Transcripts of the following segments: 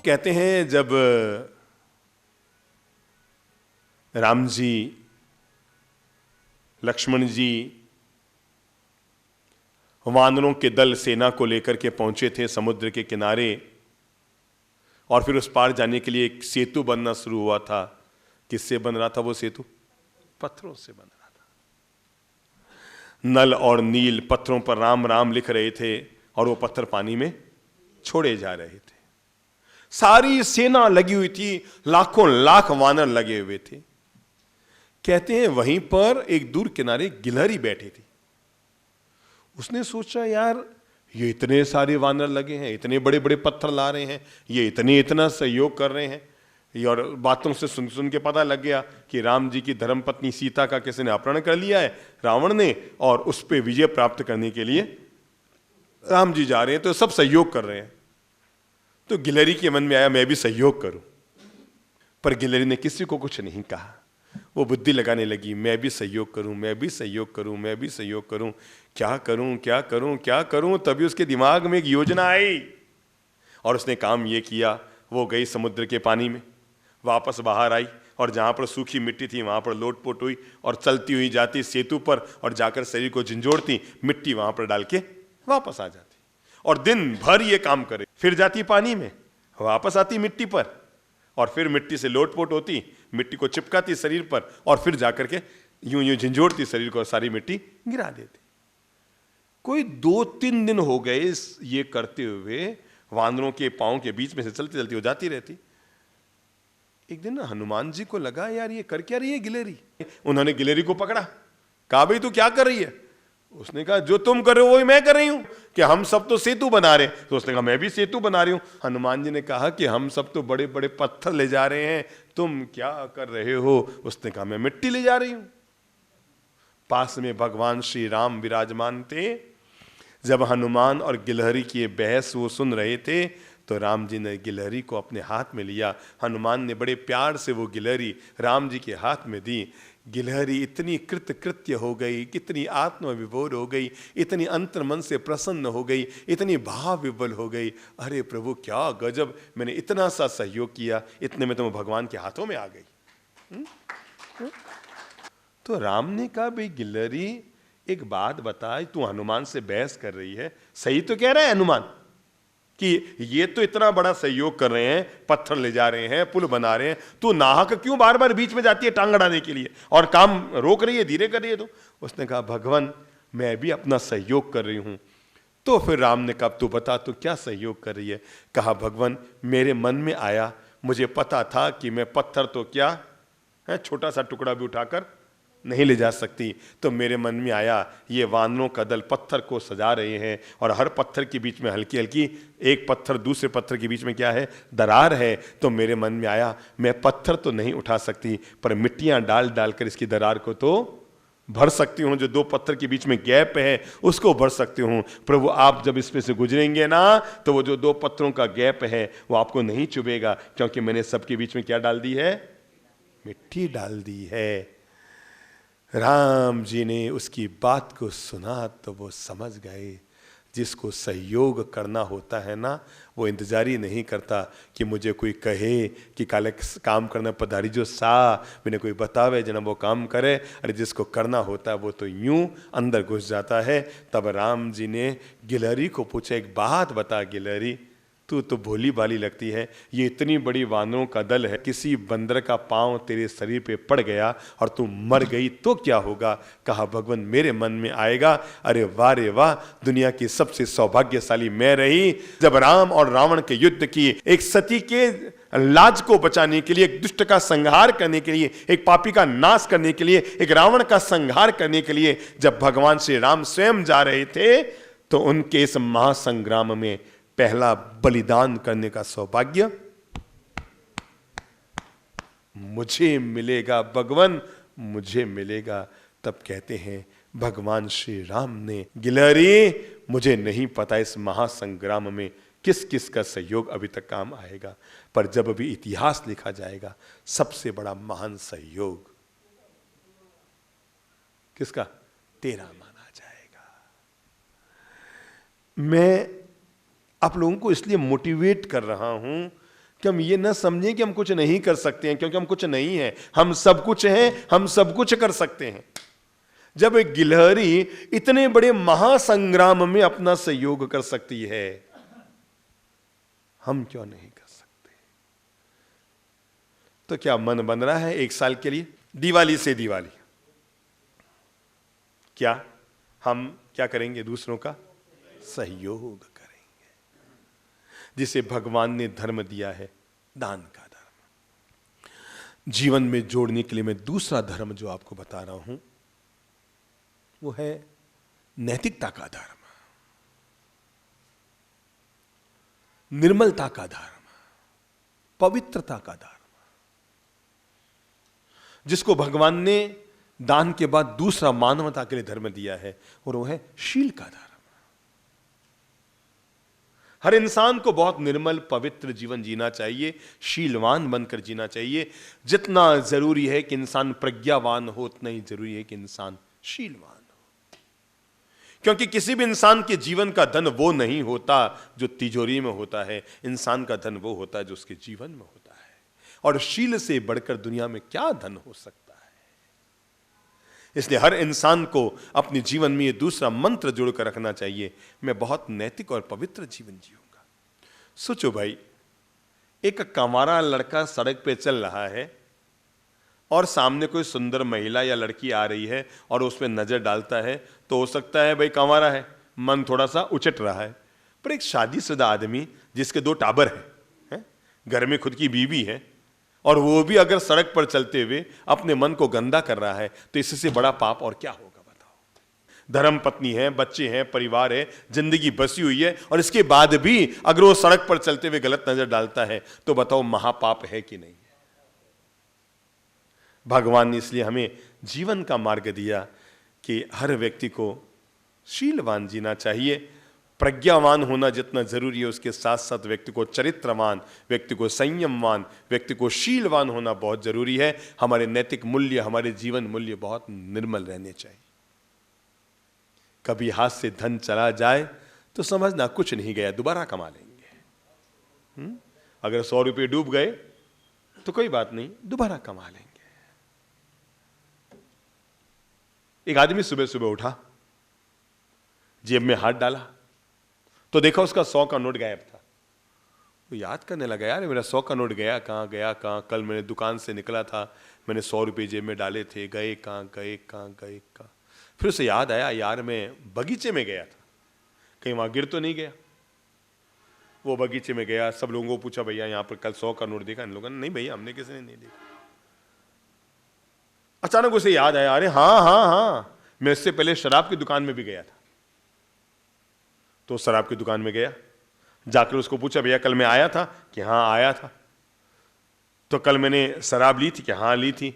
कहते हैं जब राम जी, लक्ष्मण जी वानरों के दल सेना को लेकर के पहुंचे थे समुद्र के किनारे, और फिर उस पार जाने के लिए एक सेतु बनना शुरू हुआ था। किससे बन रहा था वो सेतु? पत्थरों से बन रहा था। नल और नील पत्थरों पर राम राम लिख रहे थे और वो पत्थर पानी में छोड़े जा रहे थे। सारी सेना लगी हुई थी, लाखों लाख वानर लगे हुए थे। कहते हैं वहीं पर एक दूर किनारे गिलहरी बैठी थी। उसने सोचा, यार ये इतने सारे वानर लगे हैं, इतने बड़े बड़े पत्थर ला रहे हैं, ये इतना सहयोग कर रहे हैं, और बातों से सुन सुन के पता लग गया कि राम जी की धर्मपत्नी सीता का किसी ने अपहरण कर लिया है रावण ने, और उस पर विजय प्राप्त करने के लिए राम जी जा रहे हैं, तो सब सहयोग कर रहे हैं। तो गिलहरी के मन में आया मैं भी सहयोग करूं, पर गिलहरी ने किसी को कुछ नहीं कहा। वो बुद्धि लगाने लगी, मैं भी सहयोग करूं, मैं भी सहयोग करूं, मैं भी सहयोग करूं, क्या करूं क्या करूं क्या करूं। तभी उसके दिमाग में एक योजना आई और उसने काम ये किया, वो गई समुद्र के पानी में, वापस बाहर आई और जहां पर सूखी मिट्टी थी वहां पर लोटपोट हुई और चलती हुई जाती सेतु पर और जाकर शरीर को झंझोड़ती, मिट्टी वहां पर डाल के वापस आ जाती और दिन भर ये काम करे। फिर जाती पानी में, वापस आती मिट्टी पर और फिर मिट्टी से लोटपोट होती, मिट्टी को चिपकाती शरीर पर और फिर जाकर के यूं यूं झंझोड़ती शरीर को, सारी मिट्टी गिरा देती। कोई 2-3 दिन हो गए ये करते हुए, वानरों के पांव के बीच में से चलती चलती हो जाती रहती। एक दिन ना हनुमान जी को लगा, यार ये कर क्या रही है गिलहरी। उन्होंने गिलहरी को पकड़ा, कहा भाई तू क्या कर रही है। उसने कहा जो तुम कर रहे हो वही मैं कर रही हूं, कि हम सब तो सेतु बना रहे हैं। तो उसने कहा मैं भी सेतु बना रही हूं। हनुमान जी ने कहा कि हम सब तो बड़े बड़े पत्थर ले जा रहे हैं, तुम क्या कर रहे हो। उसने कहा मैं मिट्टी ले जा रही हूं। पास में भगवान श्री राम विराजमान थे। जब हनुमान और गिलहरी की बहस वो सुन रहे थे तो राम जी ने गिलहरी को अपने हाथ में लिया। हनुमान ने बड़े प्यार से वो गिलहरी राम जी के हाथ में दी। गिलहरी इतनी कृतकृत्य हो गई, कितनी आत्मविभोर हो गई, इतनी अंतर्मन से प्रसन्न हो गई, इतनी भाव विवल हो गई। अरे प्रभु क्या गजब, मैंने इतना सा सहयोग किया, इतने में तो मैं भगवान के हाथों में आ गई। तो राम ने कहा भाई गिलहरी एक बात बता, तू हनुमान से बहस कर रही है, सही तो कह रहा है हनुमान कि ये तो इतना बड़ा सहयोग कर रहे हैं, पत्थर ले जा रहे हैं, पुल बना रहे हैं, तू नाहक क्यों बार बार बीच में जाती है टांग अड़ाने के लिए और काम रोक रही है, धीरे कर रही है। तो उसने कहा भगवान मैं भी अपना सहयोग कर रही हूं। तो फिर राम ने कहा तू बता तू क्या सहयोग कर रही है। कहा भगवान मेरे मन में आया, मुझे पता था कि मैं पत्थर तो क्या है, छोटा सा टुकड़ा भी उठाकर नहीं ले जा सकती। तो मेरे मन में आया ये वानरों का दल पत्थर को सजा रहे हैं और हर पत्थर के बीच में हल्की हल्की एक पत्थर दूसरे पत्थर के बीच में क्या है, दरार है। तो मेरे मन में आया मैं पत्थर तो नहीं उठा सकती पर मिट्टियां डाल डालकर इसकी दरार को तो भर सकती हूं, जो 2 पत्थर के बीच में गैप है उसको भर सकती हूं। प्रभु आप जब इसमें से गुजरेंगे ना तो वो जो 2 पत्थरों का गैप है वो आपको नहीं चुभेगा, क्योंकि मैंने सबके बीच में क्या डाल दी है, मिट्टी डाल दी है। राम जी ने उसकी बात को सुना तो वो समझ गए जिसको सहयोग करना होता है ना वो इंतजार ही नहीं करता कि मुझे कोई कहे कि काले काम करना पधारी जो सा मैंने कोई बतावे जना वो काम करे। अरे जिसको करना होता है वो तो यूं अंदर घुस जाता है। तब राम जी ने गिलहरी को पूछा एक बात बता गिलहरी, तू तो भोली भाली लगती है, ये इतनी बड़ी वानरों का दल है, किसी बंदर का पांव तेरे शरीर पे पड़ गया और तू मर गई तो क्या होगा। कहा भगवान मेरे मन में आएगा। अरे वाह रे वाह, दुनिया की सबसे सौभाग्यशाली मैं रही जब राम और रावण के युद्ध की, एक सती के लाज को बचाने के लिए, एक दुष्ट का संहार करने के लिए, एक पापी का नाश करने के लिए, एक रावण का संहार करने के लिए जब भगवान श्री राम स्वयं जा रहे थे तो उनके इस महासंग्राम में पहला बलिदान करने का सौभाग्य मुझे मिलेगा, भगवान मुझे मिलेगा। तब कहते हैं भगवान श्री राम ने, गिलहरी मुझे नहीं पता इस महासंग्राम में किस किस का सहयोग अभी तक काम आएगा, पर जब अभी इतिहास लिखा जाएगा सबसे बड़ा महान सहयोग किसका, तेरा माना जाएगा। मैं आप लोगों को इसलिए मोटिवेट कर रहा हूं कि हम ये ना समझें कि हम कुछ नहीं कर सकते हैं, क्योंकि हम कुछ नहीं हैं, हम सब कुछ हैं, हम सब कुछ कर सकते हैं। जब एक गिलहरी इतने बड़े महासंग्राम में अपना सहयोग कर सकती है, हम क्यों नहीं कर सकते? तो क्या मन बन रहा है 1 साल के लिए, दिवाली से दिवाली, क्या हम क्या करेंगे? दूसरों का सहयोग करेंगे। जिसे भगवान ने धर्म दिया है, दान का धर्म, जीवन में जोड़ने के लिए मैं दूसरा धर्म जो आपको बता रहा हूं वो है नैतिकता का धर्म, निर्मलता का धर्म, पवित्रता का धर्म, जिसको भगवान ने दान के बाद दूसरा मानवता के लिए धर्म दिया है, और वो है शील का धर्म। हर इंसान को बहुत निर्मल पवित्र जीवन जीना चाहिए, शीलवान बनकर जीना चाहिए। जितना जरूरी है कि इंसान प्रज्ञावान हो, उतना ही जरूरी है कि इंसान शीलवान हो। क्योंकि किसी भी इंसान के जीवन का धन वो नहीं होता जो तिजोरी में होता है, इंसान का धन वो होता है जो उसके जीवन में होता है। और शील से बढ़कर दुनिया में क्या धन हो सकता है? इसलिए हर इंसान को अपने जीवन में ये दूसरा मंत्र जोड़कर रखना चाहिए, मैं बहुत नैतिक और पवित्र जीवन जीऊंगा। सोचो भाई, एक कंवारा लड़का सड़क पे चल रहा है और सामने कोई सुंदर महिला या लड़की आ रही है और उसमें नजर डालता है, तो हो सकता है भाई कंवारा है, मन थोड़ा सा उचट रहा है। पर एक शादीशुदा आदमी जिसके 2 टाबर हैं, घर में खुद की बीवी है, और वो भी अगर सड़क पर चलते हुए अपने मन को गंदा कर रहा है, तो इससे बड़ा पाप और क्या होगा बताओ? धर्म पत्नी है, बच्चे हैं, परिवार है, जिंदगी बसी हुई है, और इसके बाद भी अगर वो सड़क पर चलते हुए गलत नजर डालता है, तो बताओ महापाप है कि नहीं? भगवान ने इसलिए हमें जीवन का मार्ग दिया कि हर व्यक्ति को शीलवान जीना चाहिए। प्रज्ञावान होना जितना जरूरी है, उसके साथ साथ व्यक्ति को चरित्रवान, व्यक्ति को संयमवान, व्यक्ति को शीलवान होना बहुत जरूरी है। हमारे नैतिक मूल्य, हमारे जीवन मूल्य बहुत निर्मल रहने चाहिए। कभी हाथ से धन चला जाए तो समझना कुछ नहीं गया, दोबारा कमा लेंगे। अगर 100 रुपये डूब गए तो कोई बात नहीं, दोबारा कमा लेंगे। एक आदमी सुबह सुबह उठा, जेब में हाथ डाला तो देखा उसका 100 का नोट गायब था। वो याद करने लगा, यार मेरा 100 का नोट गया कहाँ? कल मैंने दुकान से निकला था, मैंने 100 रुपये जेब में डाले थे, गए कहाँ? फिर उसे याद आया, यार मैं बगीचे में गया था, कहीं वहां गिर तो नहीं गया? वो बगीचे में गया, सब लोगों को पूछा, भैया यहाँ पर कल 100 का नोट देखा? इन लोगों ने नहीं भैया, हमने किसी ने नहीं देखा। अचानक उसे याद आया, अरे हाँ, मैं इससे पहले शराब की दुकान में भी गया था। तो शराब की दुकान में गया, जाकर उसको पूछा, भैया कल मैं आया था? कि हाँ आया था। तो कल मैंने शराब ली थी? कि हाँ ली थी।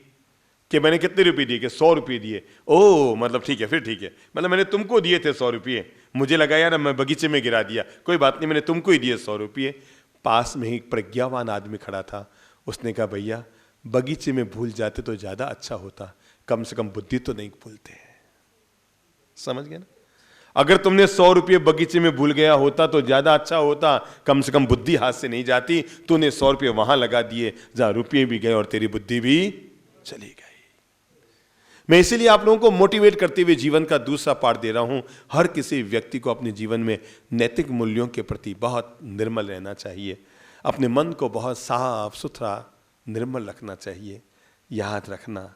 कि मैंने कितने रुपए दिए? कि 100 रुपये दिए। ओ मतलब ठीक है, फिर ठीक है, मतलब मैंने तुमको दिए थे 100 रुपये, मुझे लगा यार मैं बगीचे में गिरा दिया, कोई बात नहीं, मैंने तुमको ही दिए 100 रुपये। पास में ही प्रज्ञावान आदमी खड़ा था, उसने कहा, भैया बगीचे में भूल जाते तो ज्यादा अच्छा होता, कम से कम बुद्धि तो नहीं भूलते हैं। समझ गए ना? अगर तुमने 100 रुपये बगीचे में भूल गया होता तो ज्यादा अच्छा होता, कम से कम बुद्धि हाथ से नहीं जाती। तूने 100 रुपये वहां लगा दिए जहां रुपये भी गए और तेरी बुद्धि भी चली गई। मैं इसीलिए आप लोगों को मोटिवेट करते हुए जीवन का दूसरा पाठ दे रहा हूं। हर किसी व्यक्ति को अपने जीवन में नैतिक मूल्यों के प्रति बहुत निर्मल रहना चाहिए, अपने मन को बहुत साफ सुथरा निर्मल रखना चाहिए। याद रखना,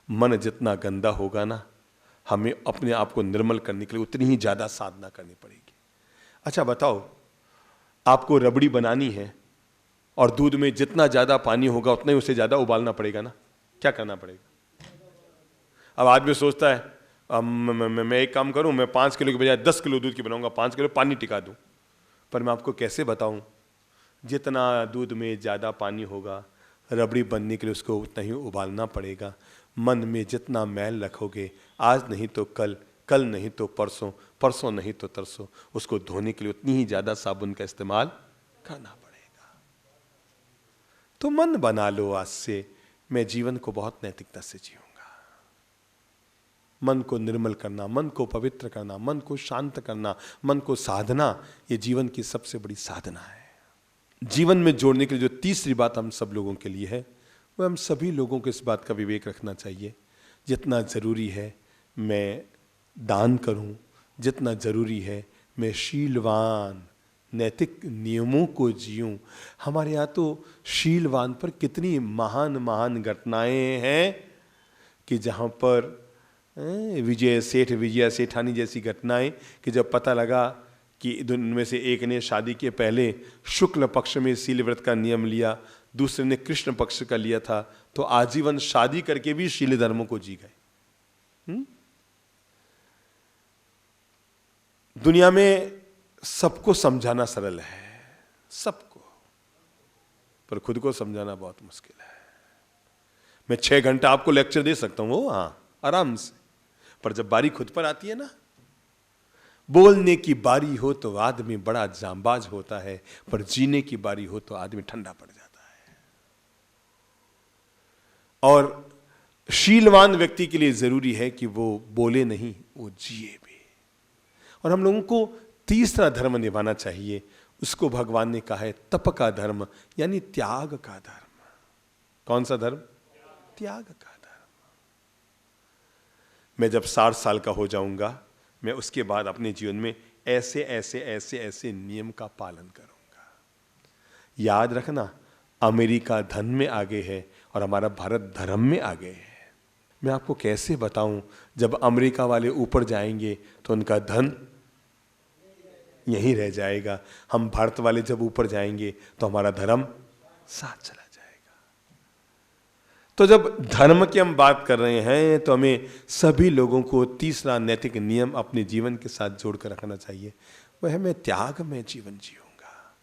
मन जितना गंदा होगा ना, हमें अपने आप को निर्मल करने के लिए उतनी ही ज्यादा साधना करनी पड़ेगी। अच्छा बताओ, आपको रबड़ी बनानी है और दूध में जितना ज्यादा पानी होगा उतना ही उसे ज्यादा उबालना पड़ेगा ना? क्या करना पड़ेगा? अब आदमी सोचता है मैं एक काम करूं, मैं 5 किलो की बजाय 10 किलो दूध की बनाऊंगा, 5 किलो पानी टिका दूं। पर मैं आपको कैसे बताऊं, जितना दूध में ज्यादा पानी होगा, रबड़ी बनने के लिए उसको उतना ही उबालना पड़ेगा। मन में जितना मैल रखोगे, आज नहीं तो कल, कल नहीं तो परसों, परसों नहीं तो तरसों, उसको धोने के लिए उतनी ही ज्यादा साबुन का इस्तेमाल करना पड़ेगा। तो मन बना लो आज से, मैं जीवन को बहुत नैतिकता से जीऊंगा। मन को निर्मल करना, मन को पवित्र करना, मन को शांत करना, मन को साधना, ये जीवन की सबसे बड़ी साधना है। जीवन में जोड़ने के लिए जो तीसरी बात हम सब लोगों के लिए है, वो हम सभी लोगों को इस बात का विवेक रखना चाहिए, जितना ज़रूरी है मैं दान करूं, जितना ज़रूरी है मैं शीलवान नैतिक नियमों को जीऊं। हमारे यहाँ तो शीलवान पर कितनी महान महान घटनाएं हैं कि जहाँ पर विजय सेठ विजया सेठानी जैसी घटनाएं कि जब पता लगा कि उनमें से एक ने शादी के पहले शुक्ल पक्ष में शील व्रत का नियम लिया, दूसरे ने कृष्ण पक्ष का लिया था, तो आजीवन शादी करके भी शील धर्मों को जी गए। दुनिया में सबको समझाना सरल है, सबको, पर खुद को समझाना बहुत मुश्किल है। मैं 6 घंटा आपको लेक्चर दे सकता हूं, हाँ आराम से, पर जब बारी खुद पर आती है ना, बोलने की बारी हो तो आदमी बड़ा जांबाज होता है, पर जीने की बारी हो तो आदमी ठंडा पड़ जाता है। और शीलवान व्यक्ति के लिए जरूरी है कि वो बोले नहीं, वो जिए भी। और हम लोगों को तीसरा धर्म निभाना चाहिए, उसको भगवान ने कहा है तप का धर्म, यानी त्याग का धर्म। कौन सा धर्म? त्याग का धर्म। मैं जब 60 साल का हो जाऊंगा, मैं उसके बाद अपने जीवन में ऐसे ऐसे ऐसे ऐसे नियम का पालन करूंगा। याद रखना, अमेरिका धन में आगे है और हमारा भारत धर्म में आगे है। मैं आपको कैसे बताऊं, जब अमेरिका वाले ऊपर जाएंगे तो उनका धन यहीं रह जाएगा, हम भारत वाले जब ऊपर जाएंगे तो हमारा धर्म साथ चला जाएगा। तो जब धर्म की हम बात कर रहे हैं तो हमें सभी लोगों को तीसरा नैतिक नियम अपने जीवन के साथ जोड़कर रखना चाहिए, वह है मैं त्याग में जीवन जीऊंगा,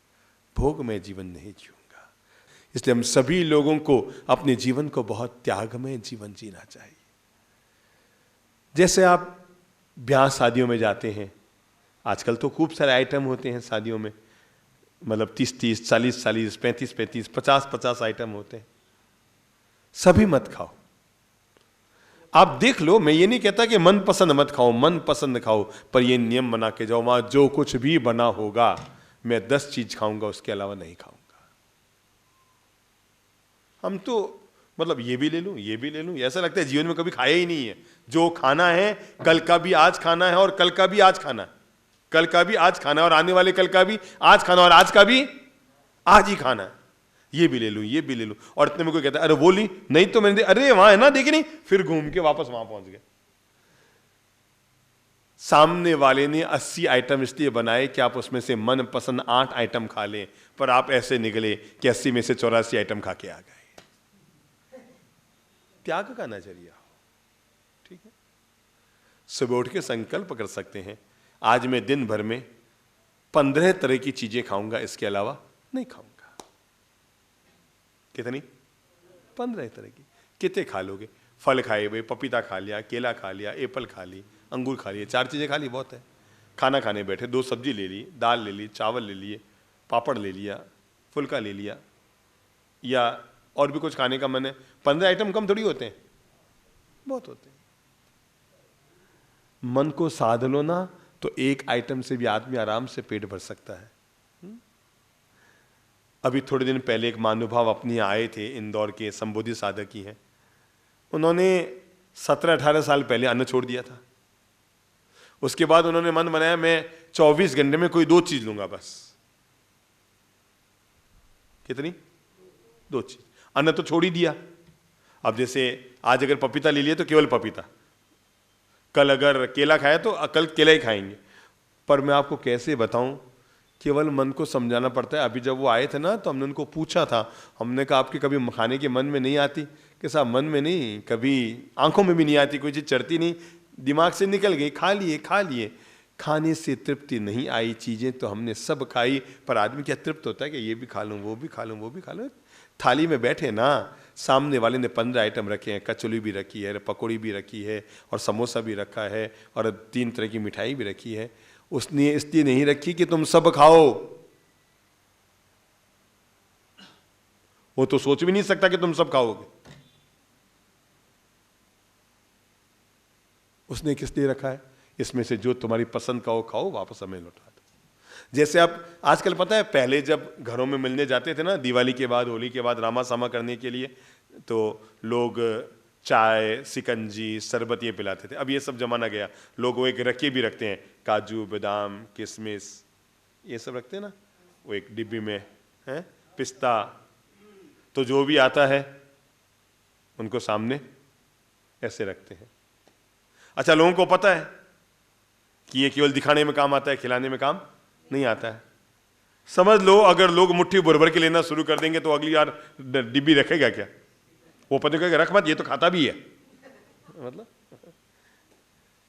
भोग में जीवन नहीं जीऊंगा। इसलिए हम सभी लोगों को अपने जीवन को बहुत त्याग में जीवन जीना चाहिए। जैसे आप ब्याह शादियों में जाते हैं, आजकल तो खूब सारे आइटम होते हैं शादियों में, मतलब 30-30, 40-40, 35-35, 50-50 आइटम होते हैं। सभी मत खाओ, आप देख लो, मैं ये नहीं कहता कि मन पसंद मत खाओ, मन पसंद खाओ, पर ये नियम बना के जाओ, वहां जो कुछ भी बना होगा मैं 10 चीज खाऊंगा, उसके अलावा नहीं खाऊंगा। हम तो मतलब ये भी ले लूं, ये भी ले लूं, ऐसा लगता है जीवन में कभी खाया ही नहीं है। जो खाना है कल का भी आज खाना है, और कल का भी आज खाना है, कल का भी आज खाना है, और आने वाले कल का भी आज खाना, और आज का भी आज ही खाना है। ये भी ले लूं, ये भी ले लूं, और इतने में कोई कहता है अरे वो ली नहीं तो मैंने, अरे वहां है ना देखी नहीं, फिर घूम के वापस वहां पहुंच गए। सामने वाले ने 80 आइटम इसलिए बनाए कि आप उसमें से मन पसंद 8 आइटम खा लें, पर आप ऐसे निकले कि 80 में से 84 आइटम खा के आ गए। त्याग का नजरिया हो, ठीक है। सुबह उठ के संकल्प कर सकते हैं, आज मैं दिन भर में 15 तरह की चीजें खाऊंगा, इसके अलावा नहीं खाऊंगा। कितनी? 15 तरह की। कितने खा लोगे? फल खाए भाई, पपीता खा लिया, केला खा लिया, एप्पल खा ली, अंगूर खा लिए, 4 चीजें खा ली, बहुत है। खाना खाने बैठे 2 सब्जी ले ली, दाल ले ली, चावल ले लिए, पापड़ ले लिया, फुल्का ले लिया, या और भी कुछ खाने का मन है। 15 आइटम कम थोड़ी होते हैं, बहुत होते हैं। मन को साध लो ना, तो एक आइटम से भी आदमी आराम से पेट भर सकता है। अभी थोड़े दिन पहले एक महानुभाव अपने आए थे, इंदौर के संबोधि साधक ही हैं। उन्होंने 17-18 साल पहले अन्न छोड़ दिया था। उसके बाद उन्होंने मन बनाया मैं 24 घंटे में कोई 2 चीज लूंगा बस। कितनी? 2 चीज। अन्न तो छोड़ ही दिया। अब जैसे आज अगर पपीता ले लिया तो केवल पपीता, कल अगर केला खाया तो कल केला ही खाएंगे। पर मैं आपको कैसे बताऊं, केवल मन को समझाना पड़ता है। अभी जब वो आए थे ना, तो हमने उनको पूछा था, हमने कहा आपके कभी खाने के मन में नहीं आती? कि साहब मन में नहीं, कभी आंखों में भी नहीं आती, कोई चीज़ चढ़ती नहीं, दिमाग से निकल गई, खा लिए खा लिए। खाने से तृप्ति नहीं आई, चीज़ें तो हमने सब खाई, पर आदमी क्या तृप्त होता है कि ये भी खा लूँ, वो भी खा लूँ, वो भी खा लूँ। थाली में बैठे ना, सामने वाले ने 15 आइटम रखे हैं, कचौली भी रखी है, पकौड़ी भी रखी है, और समोसा भी रखा है, और 3 तरह की मिठाई भी रखी है। उसने इसलिए नहीं रखी कि तुम सब खाओ, वो तो सोच भी नहीं सकता कि तुम सब खाओगे। उसने किस लिए रखा है? इसमें से जो तुम्हारी पसंद का हो खाओ, वापस हमें लौटा दो। जैसे आप आजकल पता है, पहले जब घरों में मिलने जाते थे ना, दिवाली के बाद, होली के बाद, रामा सामा करने के लिए, तो लोग चाय, सिकंजी, शरबत ये पिलाते थे। अब ये सब जमाना गया, लोग वो एक रखे भी रखते हैं, काजू, बादाम, किशमिश, ये सब रखते हैं ना, वो एक डिब्बी में है, पिस्ता। तो जो भी आता है उनको सामने ऐसे रखते हैं। अच्छा, लोगों को पता है कि ये केवल दिखाने में काम आता है, खिलाने में काम नहीं आता है। समझ लो अगर लोग मुट्ठी भर भर के लेना शुरू कर देंगे तो अगली बार डिब्बी रखेगा क्या? वो पता कहेगा रख मत, ये तो खाता भी है। मतलब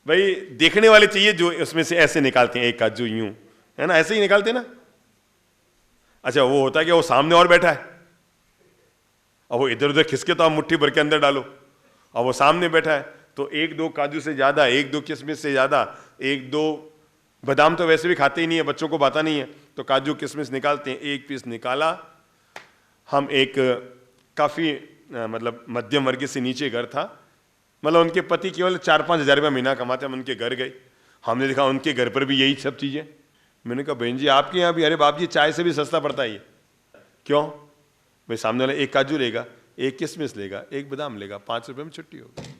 भाई देखने वाले चाहिए जो उसमें से ऐसे निकालते हैं, एक काजू यूं, है ना, ऐसे ही निकालते हैं ना। अच्छा, वो होता है कि वो सामने और बैठा है, अब वो इधर उधर खिसके तो आप मुट्ठी भर के अंदर डालो, अब वो सामने बैठा है तो एक दो काजू से ज्यादा, एक दो किशमिश से ज्यादा, एक दो बादाम तो वैसे भी खाते ही नहीं है, बच्चों को पता नहीं है, तो काजू किशमिश निकालते हैं। एक पीस निकाला। हम एक काफी मतलब मध्यम वर्ग से नीचे घर था, मतलब उनके पति केवल 4-5 हज़ार रुपया महीना कमाते। हम उनके घर गए, हमने देखा उनके घर पर भी यही सब चीजें। मैंने कहा बहन जी आपके यहाँ भी? अरे बाप जी चाय से भी सस्ता पड़ता है ये। क्यों भाई? सामने वाला एक काजू लेगा, एक किशमिश लेगा, एक बादाम लेगा, 5 रुपए में छुट्टी होगी।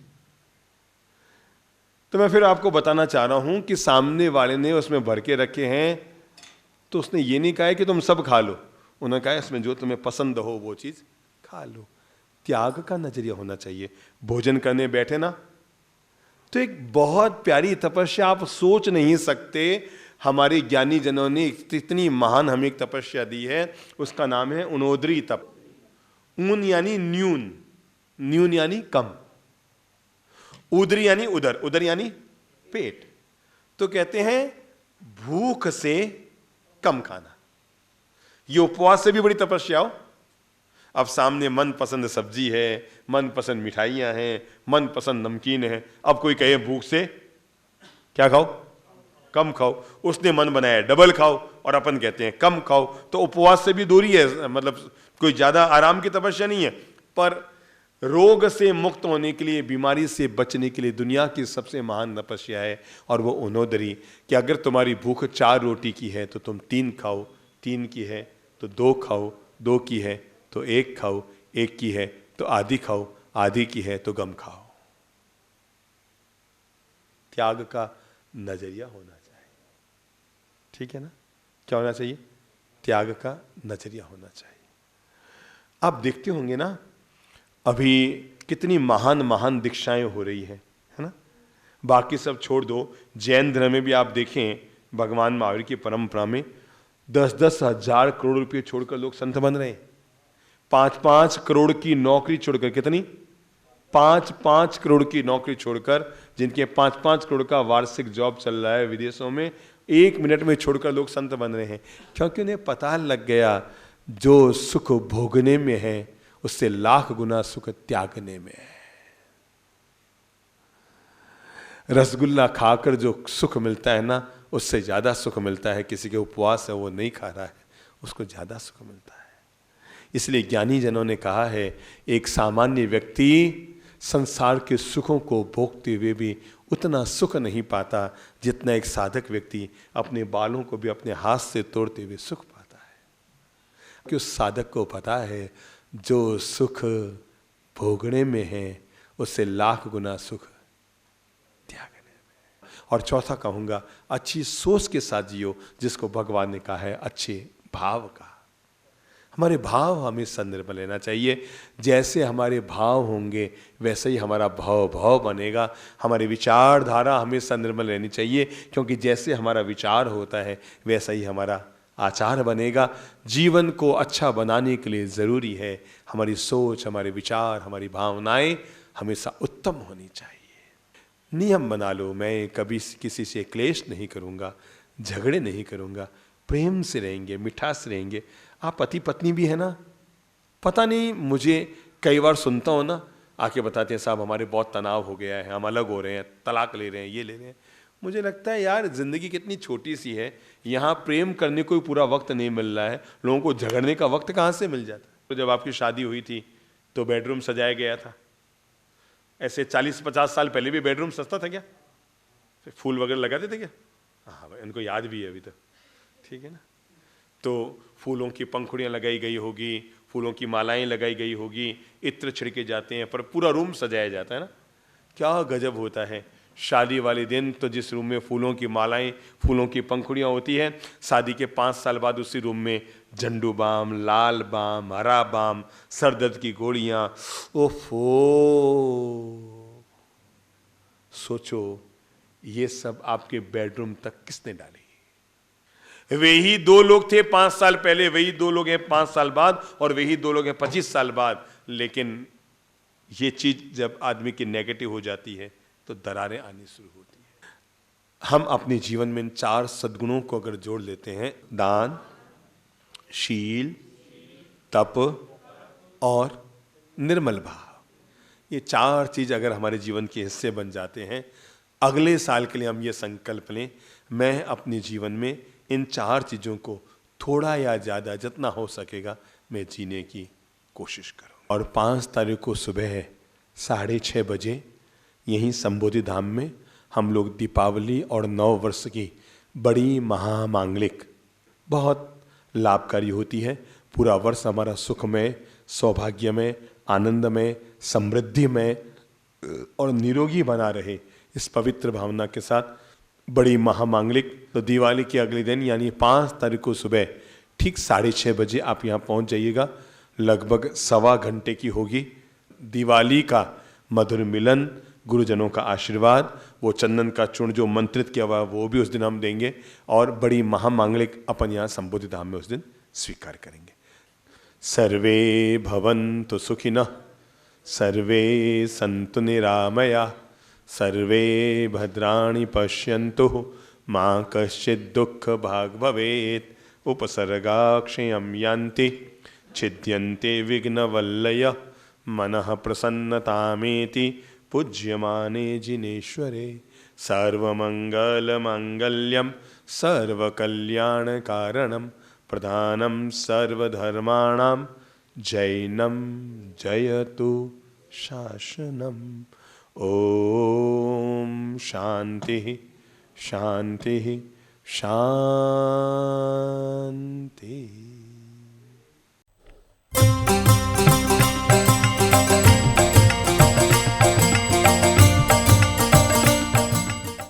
तो मैं फिर आपको बताना चाह रहा हूं कि सामने वाले ने उसमें भर के रखे हैं, तो उसने ये नहीं कहा कि तुम सब खा लो, उन्होंने कहा इसमें जो तुम्हें पसंद हो वो चीज खा लो। त्याग का नजरिया होना चाहिए। भोजन करने बैठे ना, तो एक बहुत प्यारी तपस्या, आप सोच नहीं सकते, हमारे ज्ञानी जनों ने इतनी महान हमें एक तपस्या दी है, उसका नाम है उनोदरी तप। ऊन यानी न्यून, न्यून यानी कम, उदरी यानी उदर, उदर यानी पेट। तो कहते हैं भूख से कम खाना। ये उपवास से भी बड़ी तपस्या हो। अब सामने मनपसंद सब्जी है, मनपसंद मिठाइयां हैं, मनपसंद नमकीन है, अब कोई कहे भूख से क्या खाओ? कम खाओ। उसने मन बनाया डबल खाओ और अपन कहते हैं कम खाओ। तो उपवास से भी दूरी है, मतलब कोई ज्यादा आराम की तपस्या नहीं है। पर रोग से मुक्त होने के लिए, बीमारी से बचने के लिए दुनिया की सबसे महान तपस्या है, और वो उनोदरी, कि अगर तुम्हारी भूख 4 रोटी की है तो तुम 3 खाओ, 3 की है तो 2 खाओ, 2 की है तो 1 खाओ, 1 की है तो आधी खाओ, आधी की है तो गम खाओ। त्याग का नजरिया होना चाहिए, ठीक है ना? क्या होना चाहिए? त्याग का नजरिया होना चाहिए। आप देखते होंगे ना अभी कितनी महान महान दीक्षाएं हो रही है ना? बाकी सब छोड़ दो, जैन धर्म में भी आप देखें, भगवान महावीर की परंपरा में 10-10 हजार करोड़ रुपए छोड़कर लोग संत बन रहे हैं। 5-5 करोड़ की नौकरी छोड़कर, कितनी? 5-5 करोड़ की नौकरी छोड़कर, जिनके 5-5 करोड़ का वार्षिक जॉब चल रहा है विदेशों में, 1 मिनट में छोड़कर लोग संत बन रहे हैं। क्योंकि उन्हें पता लग गया जो सुख भोगने में है उससे लाख गुना सुख त्यागने में है। रसगुल्ला खाकर जो सुख मिलता है ना, उससे ज्यादा सुख मिलता है किसी के उपवास है, वो नहीं खा रहा है, उसको ज्यादा सुख मिलता है। इसलिए ज्ञानी जनों ने कहा है, एक सामान्य व्यक्ति संसार के सुखों को भोगते हुए भी उतना सुख नहीं पाता जितना एक साधक व्यक्ति अपने बालों को भी अपने हाथ से तोड़ते हुए सुख पाता है। कि उस साधक को पता है जो सुख भोगने में है उससे लाख गुना सुख त्यागने में। और चौथा कहूंगा, अच्छी सोच के साथ जियो, जिसको भगवान ने कहा है अच्छे भाव का। हमारे भाव हमेशा निर्मल लेना चाहिए। जैसे हमारे भाव होंगे वैसे ही हमारा भाव बनेगा। हमारी विचारधारा हमेशा निर्मल रहनी चाहिए, क्योंकि जैसे हमारा विचार होता है वैसा ही हमारा आचार बनेगा। जीवन को अच्छा बनाने के लिए जरूरी है हमारी सोच, हमारे विचार, हमारी भावनाएं हमेशा उत्तम होनी चाहिए। नियम बना लो, मैं कभी किसी से क्लेश नहीं करूंगा, झगड़े नहीं करूंगा, प्रेम से रहेंगे, मिठास रहेंगे। आप पति पत्नी भी है ना, पता नहीं, मुझे कई बार सुनता हूं ना, आके बताते हैं साहब हमारे बहुत तनाव हो गया है, हम अलग हो रहे हैं, तलाक ले रहे हैं, ये ले रहे हैं। मुझे लगता है यार जिंदगी कितनी छोटी सी है, यहाँ प्रेम करने को पूरा वक्त नहीं मिल रहा है, लोगों को झगड़ने का वक्त कहाँ से मिल जाता है। तो जब आपकी शादी हुई थी तो बेडरूम सजाया गया था। ऐसे 40-50 साल पहले भी बेडरूम सस्ता था क्या? फूल वगैरह लगाते थे क्या? हाँ भाई, उनको याद भी है अभी तक। ठीक है ना। तो फूलों की पंखुड़ियाँ लगाई गई होगी, फूलों की मालाएं लगाई गई होगी, इत्र छिड़के जाते हैं, पर पूरा रूम सजाया जाता है ना। क्या गजब होता है। शादी वाले दिन तो जिस रूम में फूलों की मालाएं, फूलों की पंखुड़ियाँ होती है, शादी के 5 साल बाद उसी रूम में झंडू बाम, लाल बाम, हरा बाम, सर दर्द की गोलियाँ। ओफो, सोचो ये सब आपके बेडरूम तक किसने डाली। वही 2 लोग थे 5 साल पहले, वही 2 लोग हैं 5 साल बाद, और वही 2 लोग हैं 25 साल बाद। लेकिन ये चीज जब आदमी की नेगेटिव हो जाती है तो दरारें आनी शुरू होती है। हम अपने जीवन में इन 4 सद्गुणों को अगर जोड़ लेते हैं, दान, शील, तप और निर्मल भाव, ये 4 चीज अगर हमारे जीवन के हिस्से बन जाते हैं, अगले साल के लिए हम ये संकल्प लें, मैं अपने जीवन में इन 4 चीजों को थोड़ा या ज्यादा जितना हो सकेगा मैं जीने की कोशिश करूं। और 5 तारीख को सुबह 6:30 बजे यहीं संबोधि धाम में हम लोग दीपावली और नव वर्ष की बड़ी महामांगलिक बहुत लाभकारी होती है। पूरा वर्ष हमारा सुखमय, सौभाग्यमय, आनंदमय, समृद्धिमय और निरोगी बना रहे, इस पवित्र भावना के साथ बड़ी महामांगलिक। तो दिवाली के अगले दिन यानी 5 तारीख को सुबह ठीक 6:30 बजे आप यहाँ पहुँच जाइएगा। लगभग 1.25 घंटे की होगी। दिवाली का मधुर मिलन, गुरुजनों का आशीर्वाद, वो चंदन का चूर्ण जो मंत्रित किया हुआ वो भी उस दिन हम देंगे, और बड़ी महामांगलिक अपन यहाँ संबोधि धाम में उस दिन स्वीकार करेंगे। सर्वे भवन्तु सुखिनः, सर्वे सन्तु निरामया, सर्वे भद्राणि पश्यन्तु मां कश्चित् दुःख भाग् भवेत्। उपसर्गाक्षयं यान्ति छिद्यन्ते विघ्नवल्लय, मनः प्रसन्नतामेति पूज्यमाने जिनेश्वरे। सर्वमङ्गलमाङ्गल्यं सर्वकल्याणकारणं प्रधानं सर्वधर्माणां जैनं जयतु शासनम्। ओम शांति शांति शांति।